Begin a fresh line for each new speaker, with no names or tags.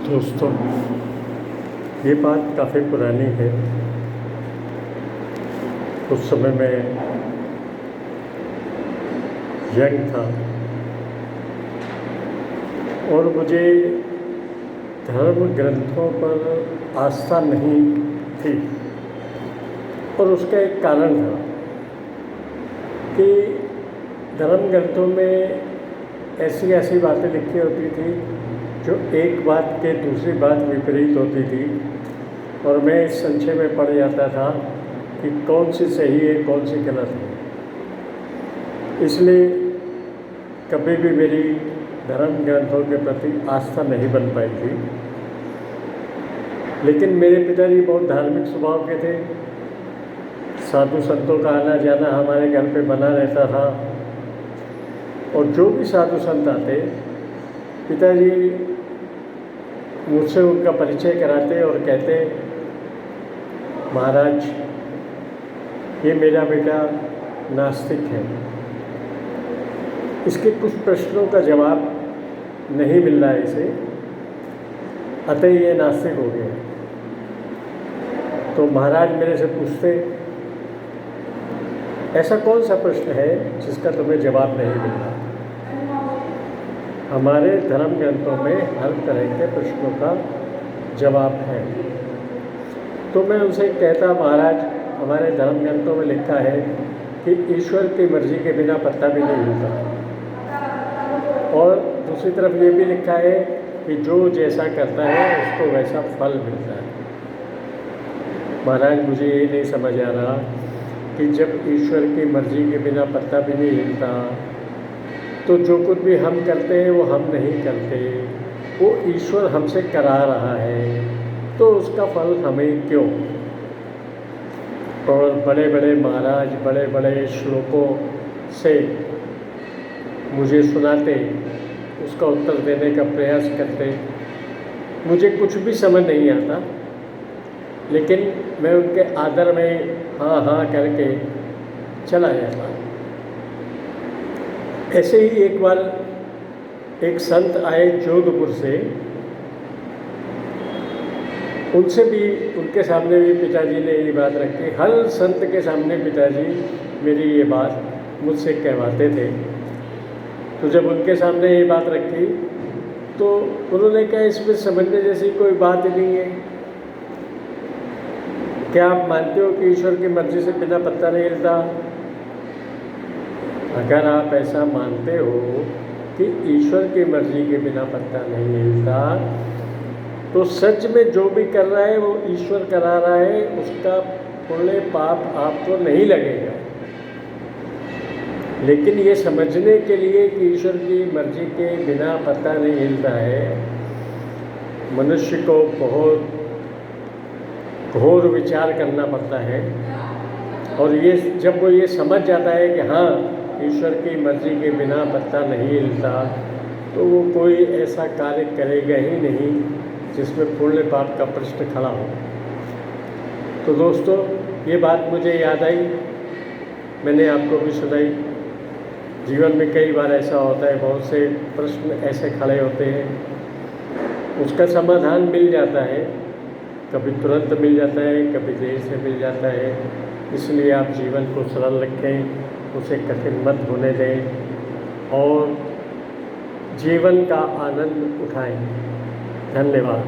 दोस्तों, ये बात काफ़ी पुरानी है। उस समय मैं यंग था और मुझे धर्म ग्रंथों पर आस्था नहीं थी। और उसका एक कारण था कि धर्म ग्रंथों में ऐसी ऐसी बातें लिखी होती थी जो एक बात के दूसरी बात विपरीत होती थी, और मैं इस संशय में पड़ जाता था कि कौन सी सही है कौन सी गलत है। इसलिए कभी भी मेरी धर्म ग्रंथों के प्रति आस्था नहीं बन पाई थी। लेकिन मेरे पिताजी बहुत धार्मिक स्वभाव के थे। साधु संतों का आना जाना हमारे घर पे बना रहता था, और जो भी साधु संत आते पिताजी मुझसे उनका परिचय कराते और कहते, महाराज ये मेरा बेटा नास्तिक है, इसके कुछ प्रश्नों का जवाब नहीं मिल रहा है इसे, अतः ये नास्तिक हो गया। तो महाराज मेरे से पूछते, ऐसा कौन सा प्रश्न है जिसका तुम्हें जवाब नहीं मिल रहा? हमारे धर्म ग्रंथों में हर तरह के प्रश्नों का जवाब है। तो मैं उनसे कहता, महाराज हमारे धर्म ग्रंथों में लिखा है कि ईश्वर की मर्जी के बिना पत्ता भी नहीं हिलता, और दूसरी तरफ ये भी लिखा है कि जो जैसा करता है उसको वैसा फल मिलता है। महाराज मुझे ये नहीं समझ आ रहा कि जब ईश्वर की मर्जी के बिना पत्ता भी नहीं हिलता, तो जो कुछ भी हम करते हैं वो हम नहीं करते, वो ईश्वर हमसे करा रहा है, तो उसका फल हमें क्यों? और बड़े बड़े महाराज बड़े बड़े श्लोकों से मुझे सुनाते, उसका उत्तर देने का प्रयास करते। मुझे कुछ भी समझ नहीं आता, लेकिन मैं उनके आदर में हाँ हाँ करके चला जाता। ऐसे ही एक बार एक संत आए जोधपुर से, उनसे भी उनके सामने भी पिताजी ने ये बात रखी। हर संत के सामने पिताजी मेरी ये बात मुझसे कहवाते थे। तो जब उनके सामने ये बात रखी तो उन्होंने कहा, इसमें समझने जैसी कोई बात नहीं है। क्या आप मानते हो कि ईश्वर की मर्जी से बिना पत्ता नहीं हिलता? अगर आप ऐसा मानते हो कि ईश्वर की मर्जी के बिना पत्ता नहीं हिलता, तो सच में जो भी कर रहा है वो ईश्वर करा रहा है, उसका पुण्य पाप आपको नहीं लगेगा। लेकिन ये समझने के लिए कि ईश्वर की मर्जी के बिना पत्ता नहीं हिलता है, मनुष्य को बहुत घोर विचार करना पड़ता है। और ये जब वो ये समझ जाता है कि हाँ ईश्वर की मर्जी के बिना पत्ता नहीं हिलता, तो वो कोई ऐसा कार्य करेगा ही नहीं जिसमें पुण्य पाप का प्रश्न खड़ा हो। तो दोस्तों, ये बात मुझे याद आई, मैंने आपको भी सुनाई। जीवन में कई बार ऐसा होता है, बहुत से प्रश्न ऐसे खड़े होते हैं, उसका समाधान मिल जाता है, कभी तुरंत मिल जाता है, कभी देर से मिल जाता है। इसलिए आप जीवन को सरल रखें, उसे कठिन मत होने दें और जीवन का आनंद उठाएं। धन्यवाद।